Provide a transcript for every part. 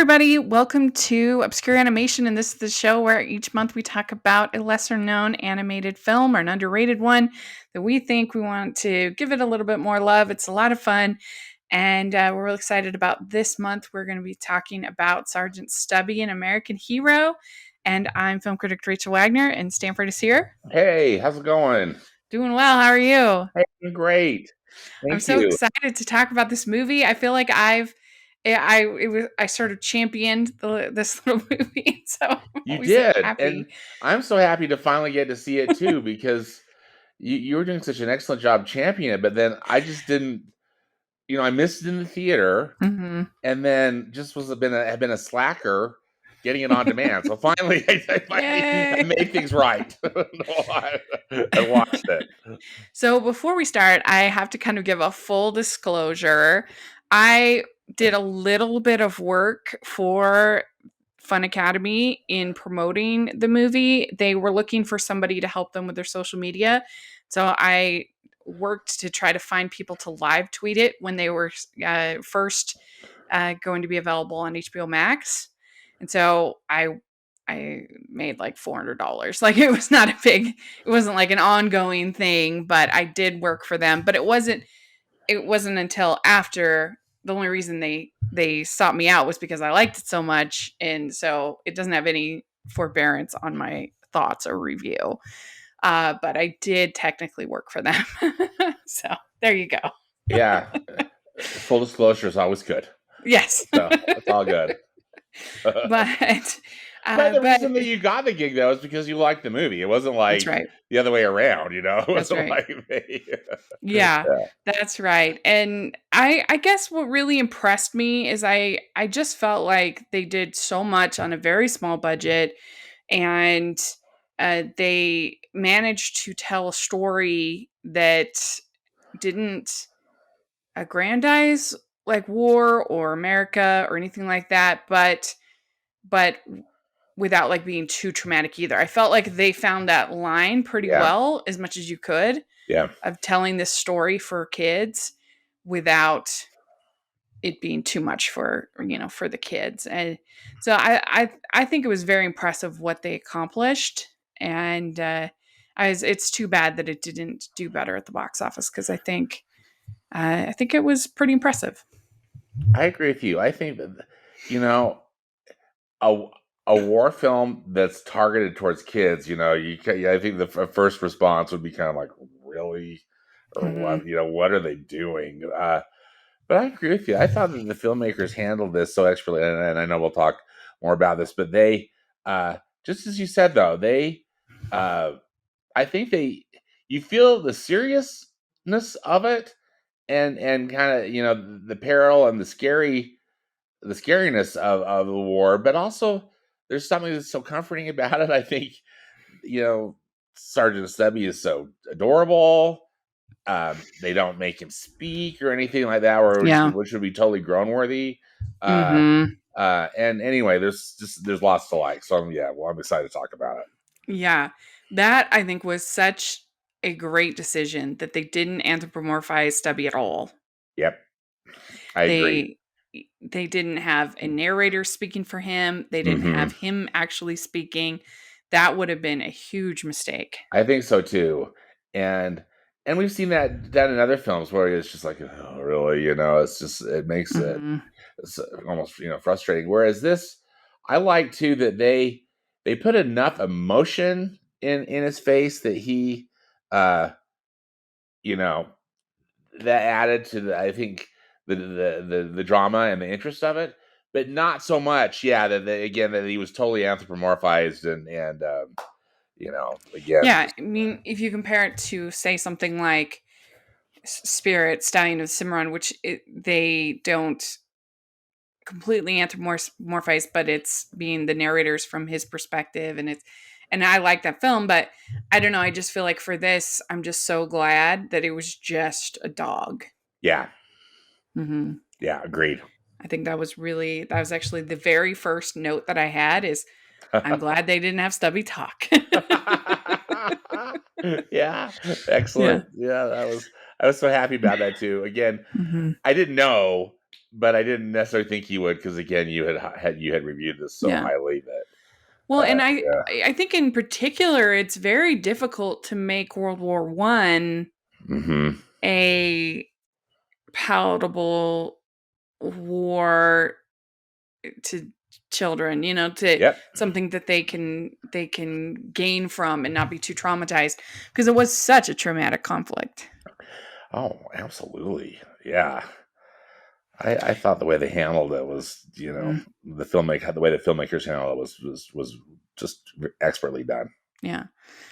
everybody. Welcome to Obscure Animation. And this is the show where each month we talk about a lesser known animated film or an underrated one that we think we want to give it a little bit more love. It's a lot of fun. And we're really excited about this month. We're going to be talking about Sergeant Stubby, an American hero. And I'm film critic Rachel Wagner, and Stanford is here. Hey, how's it going? Doing well. How are you? Hey, I'm great. I'm Thank so you. excited to talk about this movie. I feel like I sort of championed this little movie, so I'm You always did. And happy. I'm so happy to finally get to see it too because you were doing such an excellent job championing it, but then I just didn't, I missed it in the theater Hmm. and then just had been a slacker getting it on demand. So finally I Yay! made things right. I watched it. So before we start, I have to kind of give a full disclosure. I did a little bit of work for Fun Academy in promoting the movie. They were looking for somebody to help them with their social media. So I worked to try to find people to live tweet it when they were first going to be available on HBO Max. And so I made like $400. Like it was not it wasn't like an ongoing thing, but I did work for them. But it wasn't until after. The only reason they sought me out was because I liked it so much, and so it doesn't have any forbearance on my thoughts or review. But I did technically work for them, so there you go. Yeah. Full disclosure is always good. Yes, So it's all good. but But the but reason that you got the gig though is because you liked the movie. It wasn't that's like right. the other way around, you know? It That's wasn't right. like they Yeah, Yeah. that's right. And I guess what really impressed me is I just felt like they did so much on a very small budget, and they managed to tell a story that didn't aggrandize like war or America or anything like that, but without like being too traumatic either. I felt like they found that line pretty Yeah. well, as much as you could, Yeah. of telling this story for kids without it being too much for the kids. And so I think it was very impressive what they accomplished. And it's too bad that it didn't do better at the box office, because I think it was pretty impressive. I agree with you. I think that you know, a a war film that's targeted towards kids, I think the first response would be kind of like, really? Or Hmm. what are they doing? But I agree with you. I thought that the filmmakers handled this so expertly, and I know we'll talk more about this, but they, just as you said, though, uh, I think you feel the seriousness of it, and kind of the peril and the scariness of the war, but also there's something that's so comforting about it. I think you know Sergeant Stubby is so adorable. They don't make him speak or anything like that, or Yeah. which would be totally groan worthy. Uh, Hmm. and anyway, there's lots to like. So I'm excited to talk about it. Yeah. That I think was such a great decision that they didn't anthropomorphize Stubby at all. Yep, I agree. They they didn't have a narrator speaking for him. They didn't Hmm. have him actually speaking. That would have been a huge mistake. I think so too, and we've seen that done in other films where it's just like, oh, really, it's just it makes it Mhm. it's almost frustrating. Whereas this, I like too that they put enough emotion in his face that he, uh, you know, that added to I think the drama and the interest of it, but not so much. Yeah, again that he was totally anthropomorphized and again Yeah, just I mean, if you compare it to, say, something like Spirit, Stallion of Cimarron, which they don't completely anthropomorphize, but it's being the narrators from his perspective, and I like that film, but I don't know. I just feel like for this, I'm just so glad that it was just a dog. yeah, Hmm. yeah, agreed. I think that was actually the very first note that I had is I'm glad they didn't have Stubby talk. Yeah, Yeah. excellent. Yeah, I was so happy about that too. Again, Hmm. I didn't know. but I didn't necessarily think you would because again, you had reviewed this so Yeah. highly that Well, and I yeah. I think in particular it's very difficult to make World War One Hmm. a palatable war to children, to Yep. something that they can gain from and not be too traumatized because it was such a traumatic conflict. Oh, absolutely. Yeah. I thought the way they handled it was, Mhm. the way the filmmakers handled it was just expertly done. Yeah,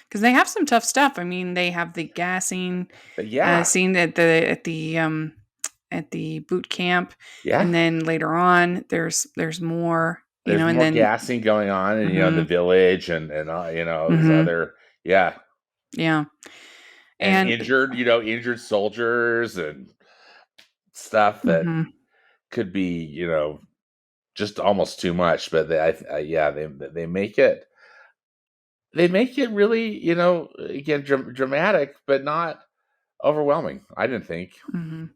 because they have some tough stuff. I mean, they have the gassing But yeah, scene at the boot camp, yeah. and then later on, there's more, There's and more then gassing going on, and the mhm, village, and these mhm, other, yeah, yeah, and and injured soldiers and stuff that mhm, could be just almost too much. But yeah, they make it really again dramatic, but not overwhelming. I didn't think. mhm.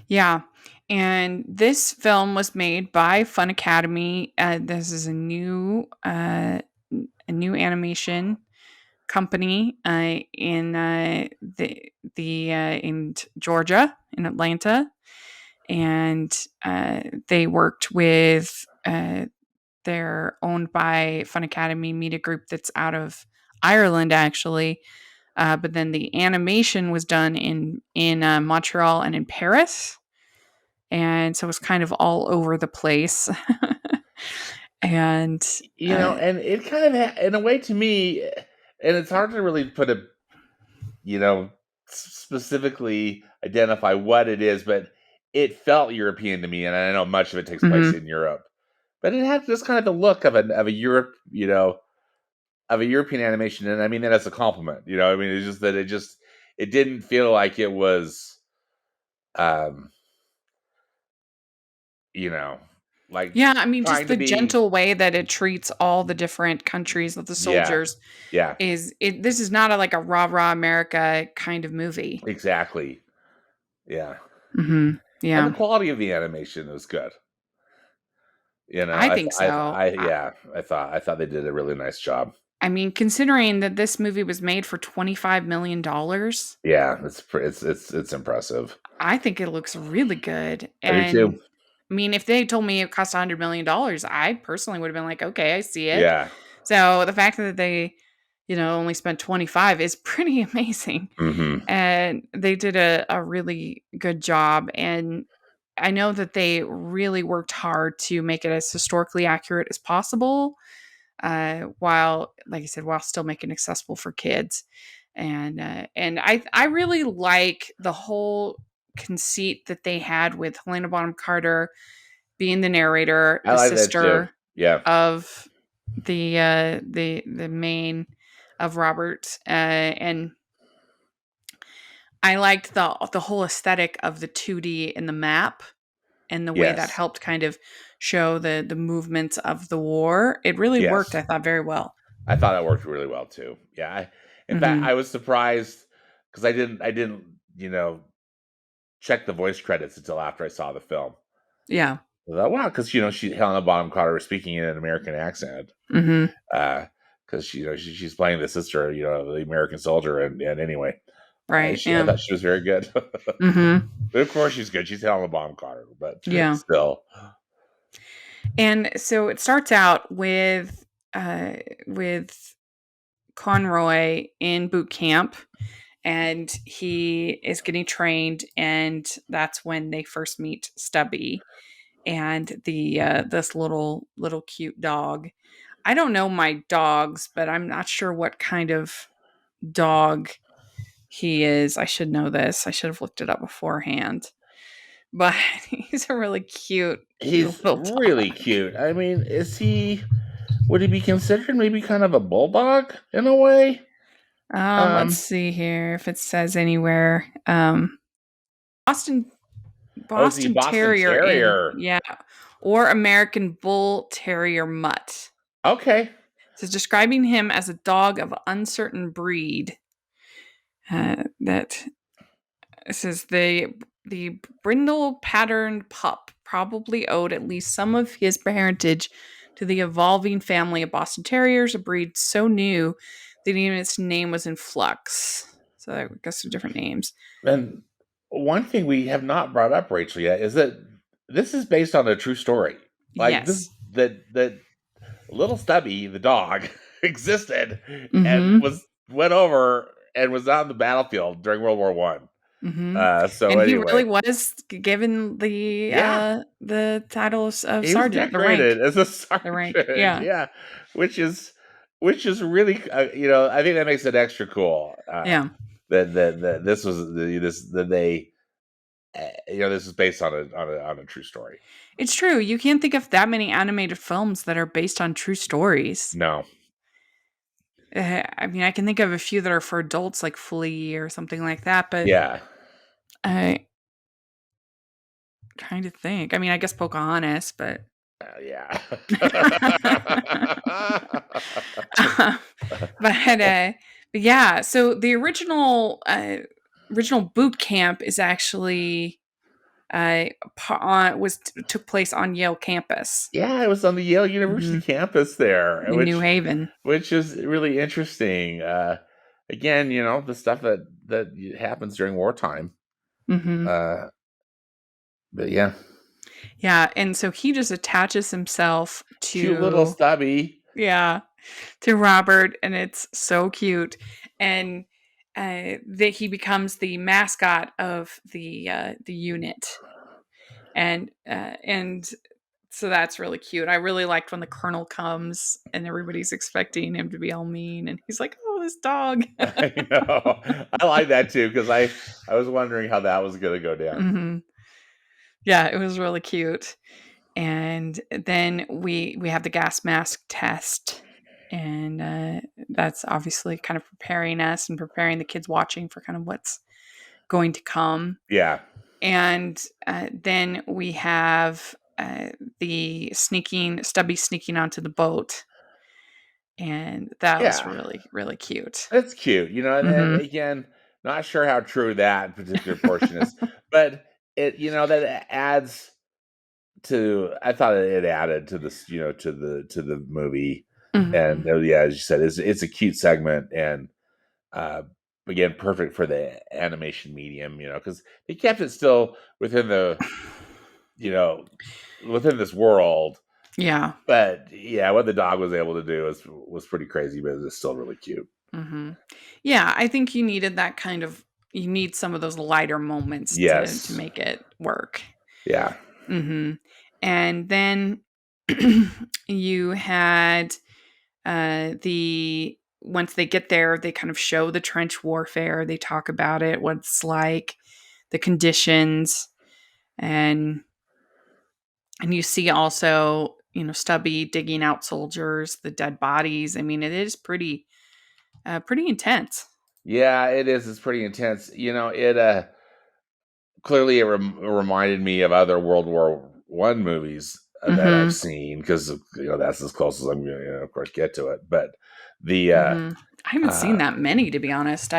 Yeah, and this film was made by Fun Academy. This is a new animation company in Georgia, in Atlanta, and they worked with. They're owned by Fun Academy Media Group, that's out of Ireland, actually. But then the animation was done in Montreal and in Paris, and so it was kind of all over the place. and And it kind of in a way to me, and it's hard to really put a you know specifically identify what it is, but it felt European to me, and I know much of it takes place mhm. in Europe, but it had just kind of the look of a Europe, of a European animation, and I mean that as a compliment. I mean it's just that it didn't feel like it was, um, you know, like Yeah, I mean, just trying to the be. gentle way that it treats all the different countries of the Yeah, soldiers yeah, this is not like a rah rah America kind of movie. exactly. Yeah, and the Yeah, quality of the animation was good. I think so. Yeah, I thought they did a really nice job. I mean, considering that this movie was made for $25 million, Yeah, it's impressive. I think it looks really good. I do too. And I mean, if they told me it cost $100 million, I personally would have been like, okay, I see it. Yeah. So the fact that they, only spent 25 is pretty amazing. Hmm. And they did a really good job. And I know that they really worked hard to make it as historically accurate as possible, while, like I said, while still making it accessible for kids. And I really like the whole conceit that they had with Helena Bonham Carter being the narrator, I the like that too. sister Yeah. of the main of Robert, and I liked the whole aesthetic of the 2D and the map and the way that Yes. helped kind of show the movements of the war. It really worked, Yes. I thought, very well. I thought it worked really well too. Yeah. In fact, I Mhm. was surprised because I didn't check the voice credits until after I saw the film. Yeah. I thought, wow, because Helena Bonham Carter was speaking in an American accent. Mhm. Because she's playing the sister, the American soldier, and anyway, Right, I yeah. thought she was very good. Mhm. But of course, she's good. She's Helena Bonham Carter, but Yeah. still, And so it starts out with Conroy in boot camp, and he is getting trained, and that's when they first meet Stubby and the this little cute dog. I don't know my dogs, but I'm not sure what kind of dog he is. I should know this. I should have looked it up beforehand. But he's a really cute he's little really dog. cute. I mean, would he be considered maybe kind of a bulldog in a way? Let's Um, see here if it says anywhere. Boston oh, is he Boston Boston Terrier in, Terrier? yeah, or American Bull Terrier Mutt. Okay. It says describing him as a dog of uncertain breed. That it says the brindle patterned pup probably owed at least some of his parentage to the evolving family of Boston Terriers, a breed so new that even its name was in flux. So I guess they're different names. And one thing we have not brought up, Rachel, yet is that this is based on a true story. Like this, Yes. that little Stubby, the dog, existed and Mm-hmm. went over and was on the battlefield during World War One. Mm-hmm. So And he anyway, really was given yeah, the titles of he was sergeant, the rank. decorated as a The rank. sergeant. Yeah. Yeah, which is which is really I think that makes it extra cool. Yeah. That this was this that they this is based on a true story. It's true. You can't think of that many animated films that are based on true stories. No, I mean, I can think of a few that are for adults, like Flea or something like that, but yeah, I trying to think. I mean, I guess Pocahontas, but yeah. uh, but yeah. So the original boot camp is actually was took place on Yale campus, Yeah, it was on the Yale University hmm campus there, in New Haven. which is really interesting. Again, the stuff that happens during wartime. hmm Uh, but yeah, Yeah, and so he just attaches himself cute little to Stubby. yeah to Robert, and it's so cute, and that he becomes the mascot of the unit, and so that's really cute. I really liked when the colonel comes and everybody's expecting him to be all mean, and he's like, "Oh, this dog." I know. I like that too because I was wondering how that was going to go down. hmm Yeah, it was really cute. And then we have the gas mask test, and that's obviously kind of preparing us and preparing the kids watching for kind of what's going to come. Yeah, And then we have the Stubby sneaking onto the boat, and that was yeah, really really cute. that's cute. And hmm again, not sure how true that particular portion is, but that adds to I thought it added to this, to the movie. And hmm yeah, as you said, it's a cute segment and uh again perfect for the animation medium, because they kept it still within you know within this world. Yeah. But yeah, what the dog was able to do was pretty crazy, but it's still really cute. hmm Yeah, I think you needed that kind of. You need some of those lighter moments to Yes. make it work. Yeah. Mhm. And then you had, the once they get there, they kind of show the trench warfare, they talk about it, what it's like, the conditions, and and you see also, Stubby digging out soldiers, the dead bodies. I mean, it is pretty intense. Yeah, it is. It's pretty intense. It clearly it reminded me of other World War One movies that I've Mhm. seen because that's as close as I'm going to, of course, get to it. But the Mhm. I haven't seen uh, that many, to be honest.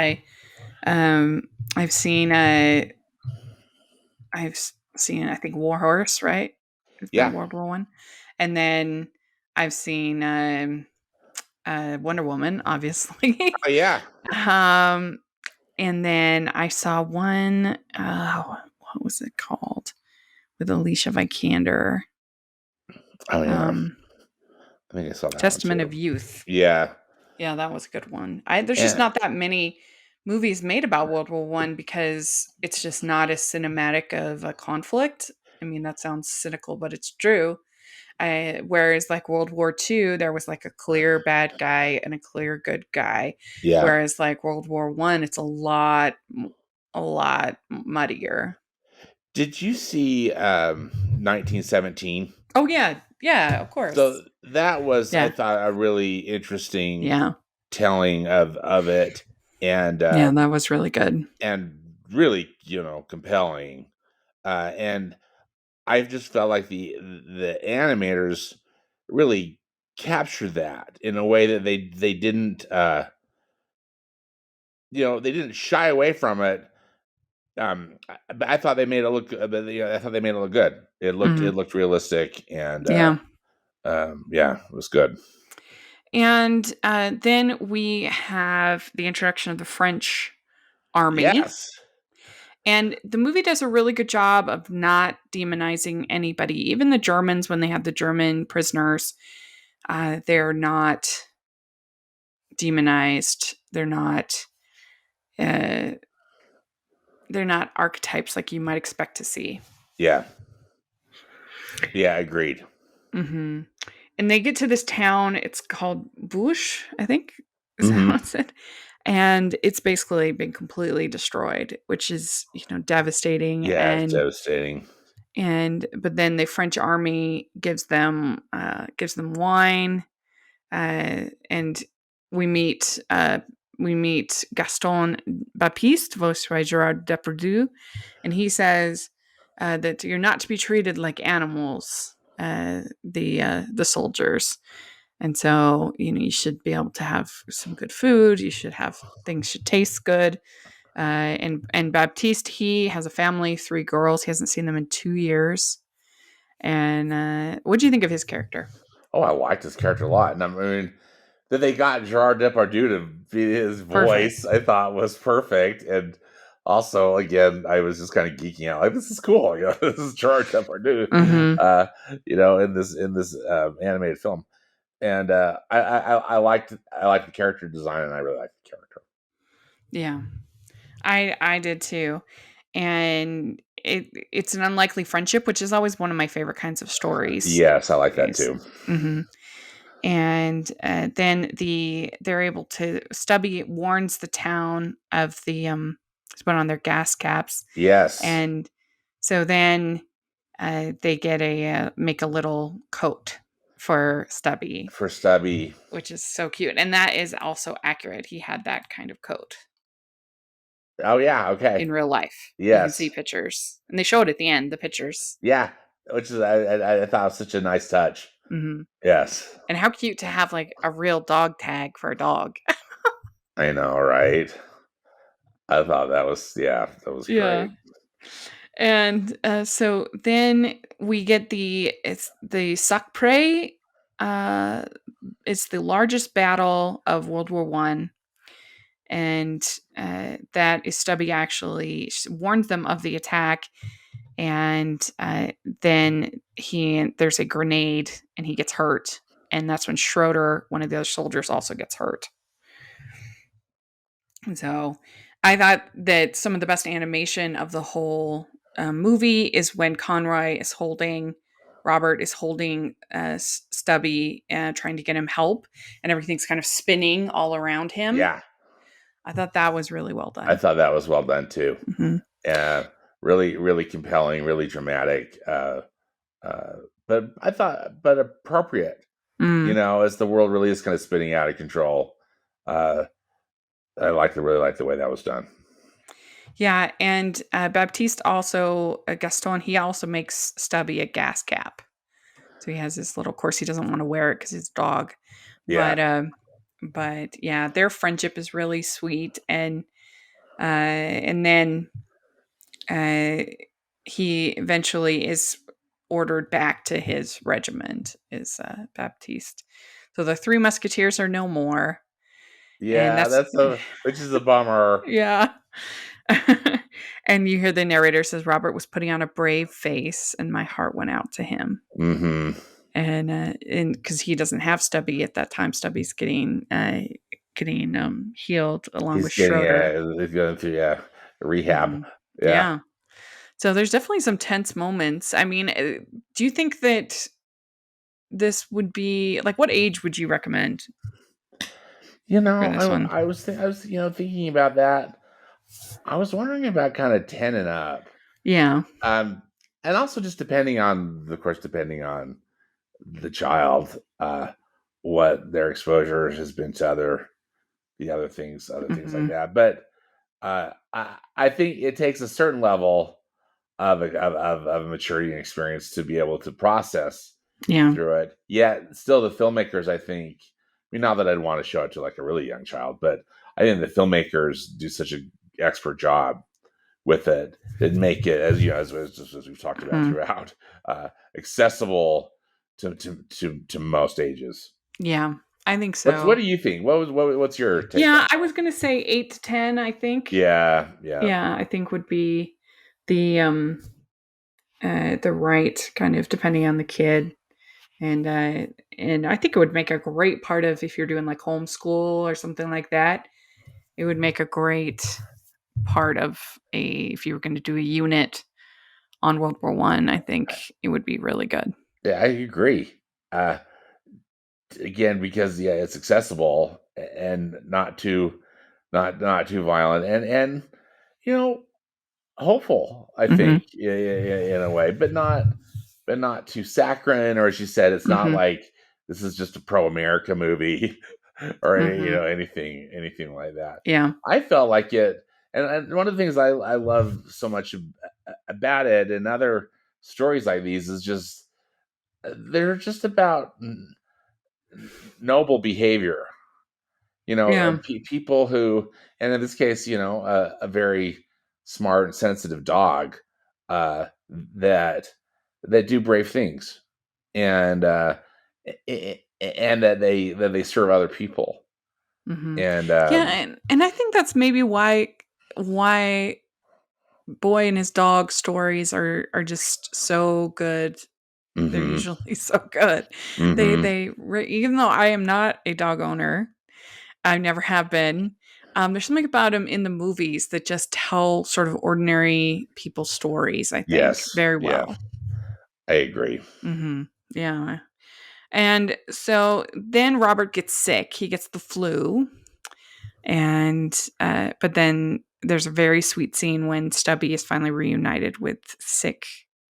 Um, I've seen, uh seen, I think, War Horse, right? Is that yeah, World War One? And then I've seen Wonder Woman, obviously. oh yeah, um, and then I saw one. What was it called? With Alicia Vikander, oh yeah, um, I think I saw that one Testament of too. Youth. Yeah, Yeah, that was a good one. There's just and not that many movies made about World War One because it's just not as cinematic of a conflict. I mean, that sounds cynical, but it's true. Whereas like World War II, there was like a clear bad guy and a clear good guy. yeah. Whereas like World War One, it's a lot muddier. Did you see 1917? Oh yeah, yeah, of course. So that was, I Yeah, thought, a really interesting yeah, telling of it, and yeah. That was really good. really, compelling. And I just felt like the animators really captured that in a way that they didn't they didn't shy away from it, I thought they made it look. I thought they made it look good. Hmm. It looked realistic, and Yeah. yeah, it was good. And then we have the introduction of the French army. Yes, And the movie does a really good job of not demonizing anybody. Even the Germans, when they have the German prisoners, they're not demonized. Uh, they're not archetypes like you might expect to see. yeah, yeah, agreed. Hmm. And they get to this town. It's called Bush, I think. Is that Hmm. what it said? And it's basically been completely destroyed, which is devastating. Yeah, it's devastating. And but then the French army gives them wine, and we meet uh, we meet Gaston Baptiste, voiced by Gerard Depardieu, and he says that you're not to be treated like animals, the soldiers, and so you should be able to have some good food. You should have things should taste good. And Baptiste, he has a family, 3 girls. He hasn't seen them in 2 years. And what do you think of his character? Oh, I liked his character a lot, and I mean that they got Gerard Depardieu to be his voice. Perfect. I thought was perfect, and also again, I was just kind of geeking out. Like, this is cool. This is Gerard Depardieu. Hmm. Uh, in this animated film, and I liked the character design, and I really liked the character. Yeah, I did too. And it's an unlikely friendship, which is always one of my favorite kinds of stories. Yes, I like that Is too. hmm And then they're able to Stubby warns the town of the put on their gas caps, Yes, and so then they get a make a little coat for Stubby, for Stubby. which is so cute, and that is also accurate. He had that kind of coat Oh yeah, in okay. real life. You can see Yes, pictures, and they showed at the end the pictures. yeah. Which is I thought was such a nice touch. Hmm. Yes, And how cute to have like a real dog tag for a dog. I know, right? I thought that was that was Yeah. great. And so then we get it's the Sacre. Uh, it's the largest battle of World War I, and that is Stubby actually warned them of the attack, and then there's a grenade, and he gets hurt, and that's when Schroeder, one of the other soldiers, also gets hurt. So I thought that some of the best animation of the whole movie is when Robert is holding Stubby, trying to get him help, and everything's kind of spinning all around him. Yeah, I thought that was really well I done. thought that was well done too. Hmm. Uh, really compelling, really dramatic. Uh, but appropriate. Mm. As the world really is kind of spinning out of control. Uh, really like the way that was done. Yeah, and Baptiste also, Gaston, he also makes Stubby a gas cap. So he has this little, of course, he doesn't want to wear it because he's a dog. Yeah, But, yeah, their friendship is really sweet. And then uh, he eventually is ordered back to his regiment, is Baptiste. So the Three Musketeers are no more. And yeah, that's, which is a bummer. yeah. And you hear the narrator says Robert was putting on a brave face, and my heart went out to him. Hmm. And because he doesn't have Stubby at that time, Stubby's getting healed along with Schroeder. He's going through rehab. Hmm. Yeah, Yeah. So there's definitely some tense moments. I mean, do you think that this would be like, what age would you recommend for this one? I was thinking about that. I was wondering about kind of 10 and up. Yeah. Um, and also just depending on the child, what their exposure has been to other things like Hmm. that. But I think it takes a certain level of maturity and experience to be able to process Yeah. through it. Yet, still, the filmmakers, I think, I mean, not that I'd want to show it to like a really young child, but I think the filmmakers do such an expert job with it and make it, as you know, as we've talked about Mhm. throughout, accessible to most ages. Yeah, I think What so. do you think? What's your take Yeah, on I that? was gonna say 8 to 10, I think. Yeah, yeah. Yeah, I think would be the, the right kind of depending on the kid, and I think it would make a great part of if you're doing, like, homeschool or something like that. It would make a great part of a if you were gonna do a unit on World War One. I think it would be really good. Yeah, I agree. Uh, Again, because yeah, it's accessible and not too violent, and you know, hopeful. I Mhm, think in a way, but not too saccharine. Or as you said, it's not mhm, like this is just a pro America movie or mhm. anything like that. Yeah, I felt like it, and one of the things I love so much about it and other stories like these is just they're just about noble behavior. yeah, People who, and in this case, a very smart and sensitive dog, that do brave things, and and that they serve other people, mhm. and Yeah, and I think that's maybe why Boy and His Dog stories are just so good. They're hmm usually so good. hmm Even though I am not a dog owner, I never have been. There's something about them in the movies that just tell sort of ordinary people's stories, I think, yes, very yeah, well. I agree. Yeah. And so then Robert gets sick. He gets the flu. And, but then there's a very sweet scene when Stubby is finally reunited with sick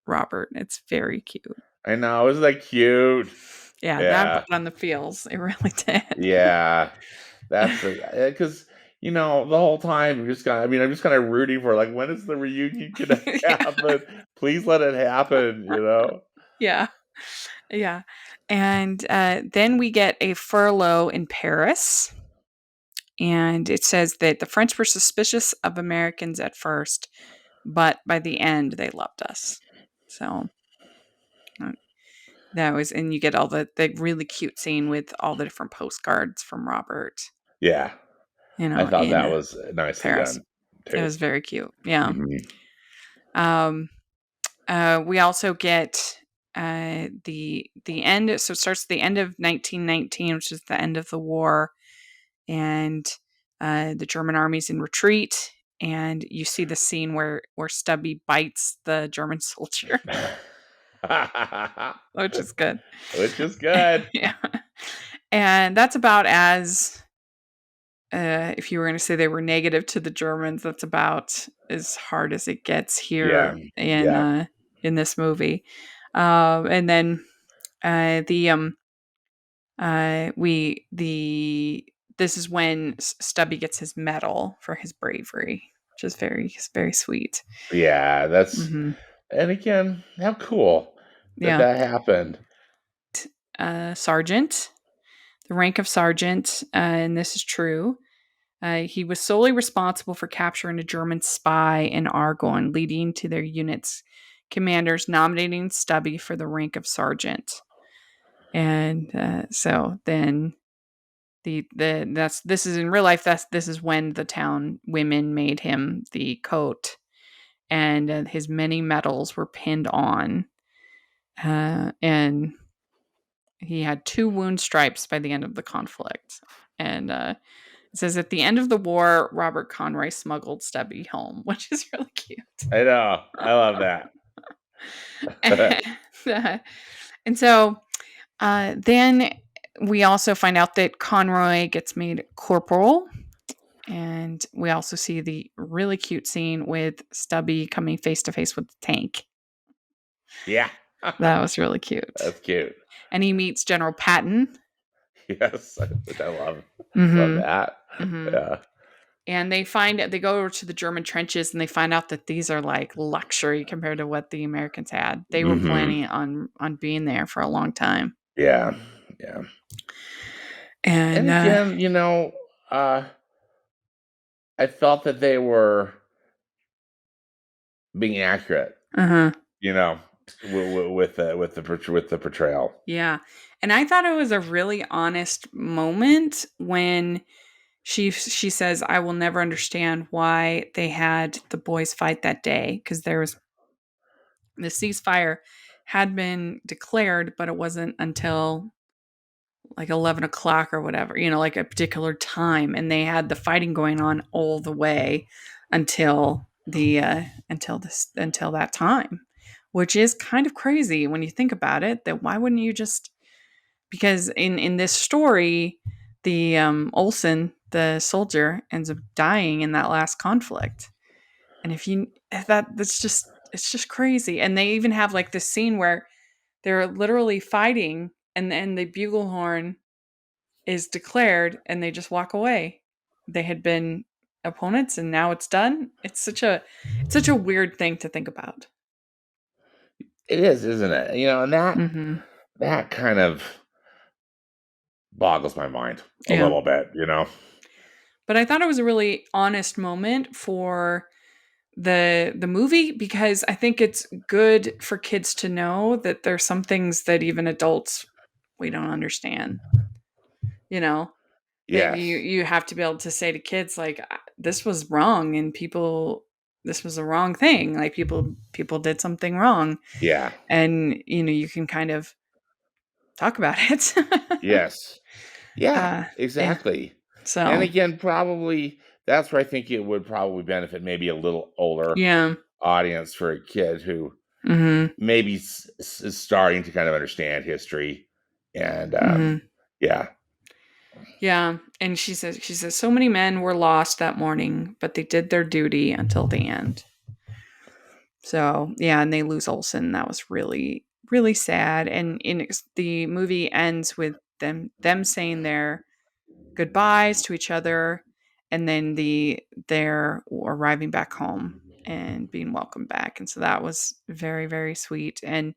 Robert. It's very cute. I know, isn't that cute? Yeah, that Yeah, brought on the feels. It really did. yeah. That's because the whole time I'm just kind of rooting for, like, when is the reunion gonna Yeah. happen? Please let it happen. Yeah. Yeah. And then we get a furlough in Paris. And it says that the French were suspicious of Americans at first, but by the end, they loved us. So uh, that was, and you get all the really cute scene with all the different postcards from Robert, Yeah, I thought in that was nicely Paris. done It too. was very cute. Yeah. Mhm. Um, we also get the end. So it starts at the end of 1919, which is the end of the war, and the German army's in retreat. And you see the scene where Stubby bites the German soldier, which is good. Which is good. Yeah, and that's about as if you were going to say they were negative to the Germans, that's about as hard as it gets Yeah, here yeah, in this movie. And then the we the this is when Stubby gets his medal for his bravery, which is very sweet. yeah. Hmm. And again, how cool that Yeah, happened. sergeant, the rank of sergeant, and this is true. He was solely responsible for capturing a German spy in Argonne, leading to their unit's commanders nominating Stubby for the rank of sergeant. And so then the that's this is in real life. This is when the town women made him the coat, and his many medals were pinned on. And he had 2 wound stripes by the end of the conflict. And it says at the end of the war, Robert Conroy smuggled Stubby home, which is really cute. I know. I love that. and, uh, and so then we also find out that Conroy gets made corporal. And we also see the really cute scene with Stubby coming face to face with the tank. Yeah. That was really cute. That's cute. And he meets General Patton. Yes, which I love. Love Mhm. that. Mhm. Yeah. And they go over to the German trenches and they find out that these are like luxury compared to what the Americans had. They were hmm planning on being there for a long time. Yeah. Yeah. And And again, uh, I felt that they were being accurate, Uh-huh. you know, with the portrayal. Yeah. And I thought it was a really honest moment when she says, "I will never understand why they had the boys fight that day because there was the ceasefire had been declared, but it wasn't until like 11 o'clock or whatever, like a particular time. And they had the fighting going on all the way until until that time, which is kind of crazy when you think about it. That why wouldn't you just, because in this story, the Olsen, the soldier, ends up dying in that last conflict. And if that's just, it's just crazy. And they even have like this scene where they're literally fighting, and then the bugle horn is declared and they just walk away. They had been opponents and now it's done. It's such a weird thing to think about. It is, isn't it? And Mhm. that kind of boggles my mind a Yeah. little bit. But I thought it was a really honest moment for the movie, because I think it's good for kids to know that there's some things that even adults, we don't understand, you know? That you Yes. you have to be able to say to kids like, this was wrong, and people, this was a wrong thing, like people did something wrong, Yeah. and you can kind of talk about it. Yes. Yeah, uh yeah, exactly. And so again, probably that's where I think it would probably benefit maybe a little older yeah. audience for a kid who Mhm. maybe is starting to kind of understand history. And Mhm. yeah, Yeah, and she says so many men were lost that morning, but they did their duty until the end. So yeah, and they lose Olsen. That was really, really sad. And the movie ends with them saying their goodbyes to each other, and then they're arriving back home and being welcomed back. And so that was very, very sweet. And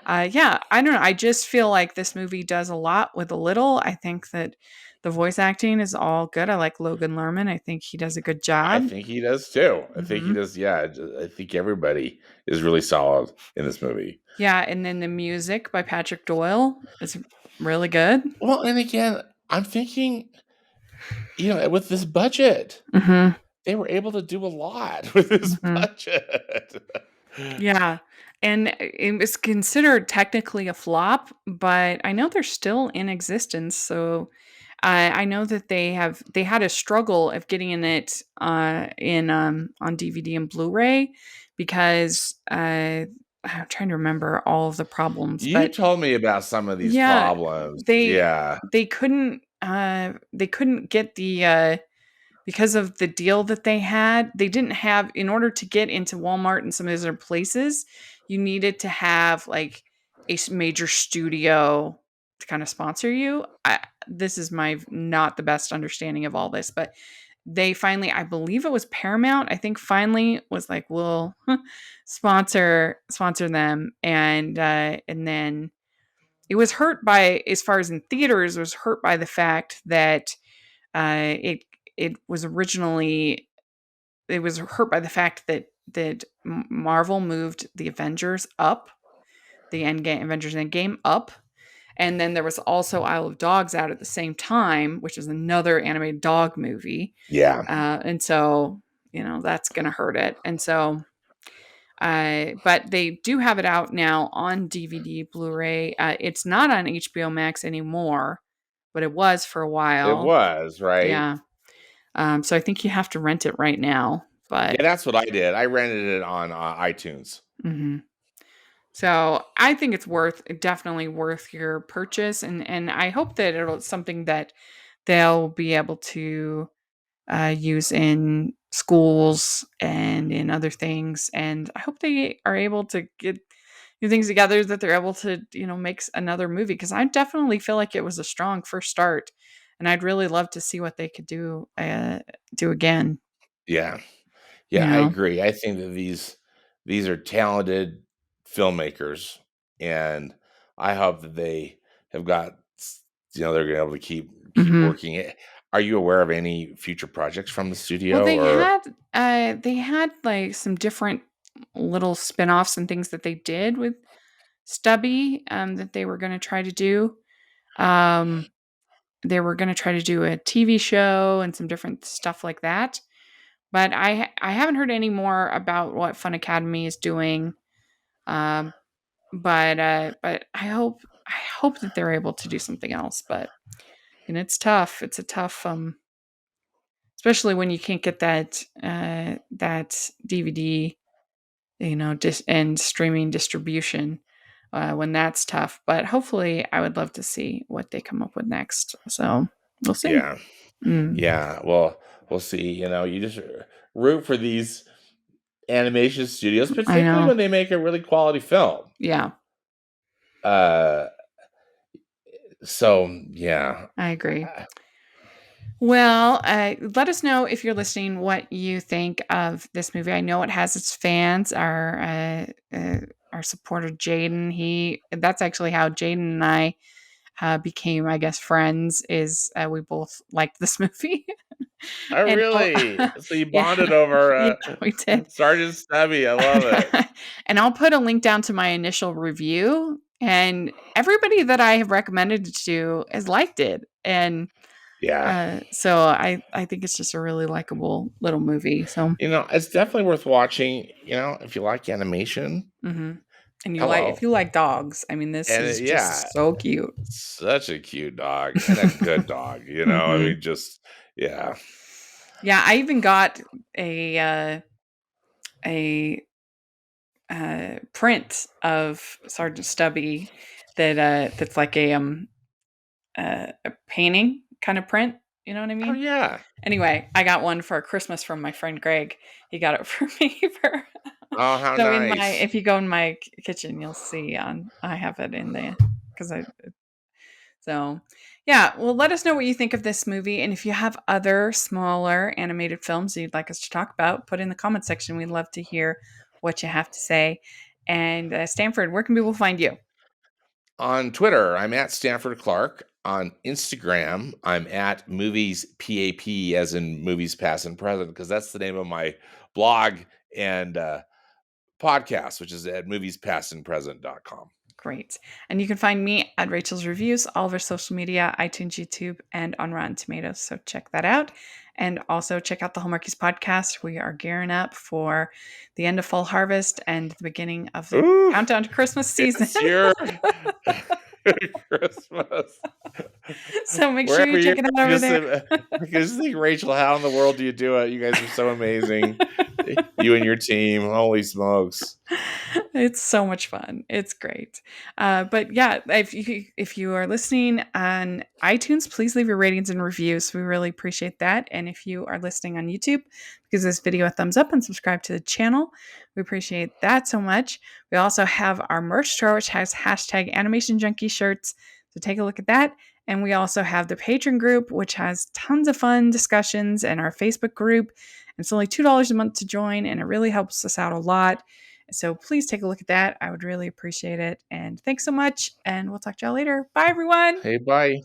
yeah, I don't know. I just feel like this movie does a lot with a little. I think that the voice acting is all good. I like Logan Lerman. I think he does a good I job. think he does too. I think he Hmm. does. Yeah, I think everybody is really solid in this movie. Yeah, and then the music by Patrick Doyle is really good. Well, and again, I'm thinking, with this budget, Hmm. they were able to do a lot with this Hmm. budget. Yeah, and it was considered technically a flop, but I know they're still in existence. So I know that they had a struggle of getting in it in on DVD and Blu-ray, because I'm trying to remember all of the problems, You but told me about some of these yeah, problems. they Yeah. they couldn't get the because of the deal that they had. They didn't have, in order to get into Walmart and some of those other places, you needed to have like major studio to kind of sponsor you. This is my not the best understanding of all this, but they finally, I believe it was Paramount, I think finally was like, we'll sponsor them. And then it was hurt by, as far as in theaters, it was hurt by the fact that it was originally, it was hurt by the fact that Marvel moved the Avengers up, the Endgame Avengers Endgame up, and then there was also Isle of Dogs out at the same time, which is another animated dog movie, Yeah. and so that's gonna hurt it, and so. But they do have it out now on DVD, Blu-ray. It's not on HBO Max anymore, but it was for a It while. was, right? Yeah. So I think you have to rent it right now. Yeah, But that's what I did. I rented it on iTunes. mhm. So I think it's definitely worth your purchase, and I hope that it's something that they'll be able to use in schools and in other things. And I hope they are able to get new things together, that they're able to make another movie, because I definitely feel like it was a strong first start, and I'd really love to see what they could do again. Yeah. You Yeah, I know. agree. I think that these are talented filmmakers, and I hope that they have got they're gonna be able to keep Hmm. working it. Are you aware of any future projects from the Well, studio they or had they had like some different little spin-offs and things that they did with Stubby, that they were going to try to do. Um, they were going to try to do a TV show and some different stuff like that. But I haven't heard any more about what Fun Academy is doing. Um, but I hope that they're able to do something else. But it's tough. It's a tough, especially when you can't get that DVD, and streaming distribution. When that's tough, but hopefully, I would love to see what they come up with next. So we'll see. Yeah. Mm, Yeah. Well, we'll see. You just root for these animation studios, I particularly know. when they make a really quality film. Yeah, Uh, so yeah. I agree. Well, let us know if you're listening what you think of this movie. I know it has its fans. Our supporter Jaden, he that's actually how Jaden and I became, I guess, friends. Is we both liked this movie, Oh, and really? So you yeah, bonded over yeah, we did. Sergeant Stubby. I love it. And I'll put a link down to my initial review. And everybody that I have recommended it to has liked it, and Yeah. so I think it's just a really likable little movie. So, It's definitely worth watching. If you like animation, mhm. And if hello. you like dogs, I mean, this And is yeah, just so cute. such a cute dog and a good dog. I Mhm. mean, just yeah. Yeah, I even got a print of Sergeant Stubby that's like a painting kind of print. You know what I Oh mean? yeah. Anyway, I got one for Christmas from my friend Greg. He got it for me for Oh, how so nice. if you go in my kitchen, you'll see I have it in there because I so yeah. Well, let us know what you think of this movie, and if you have other smaller animated films you'd like us to talk about, put in the comment section. We'd love to hear what you have to say. And Stanford, where can people find you? On Twitter, I'm at Stanford Clark. On Instagram, I'm at movies PAP, as in movies past and present, because that's the name of my blog and podcast, which is at moviespastandpresent.com. Great. And you can find me at Rachel's Reviews, all of our social media, iTunes, YouTube, and on Rotten Tomatoes. So check that out. And also check out the Hallmarkies podcast. We are gearing up for the end of fall harvest and the beginning of the Ooh, countdown to Christmas season. it's your Christmas. So make sure Wherever you you're check it out at, over there. I just think, Rachel, how in the world do you do it? You guys are so amazing. You and your team. Holy smokes. It's so much fun. It's great. But yeah, if you are listening on iTunes, please leave your ratings and reviews. We really appreciate that. And if you are listening on YouTube, give this video a thumbs up and subscribe to the channel. We appreciate that so much. We also have our merch store, which has hashtag animation junkie shirts. So take a look at that. And we also have the Patreon group, which has tons of fun discussions, and our Facebook group. It's only $2 a month to join, and it really helps us out a lot. So please take a look at that. I would really appreciate it. And thanks so much. And we'll talk to y'all later. Bye, everyone. Hey, bye.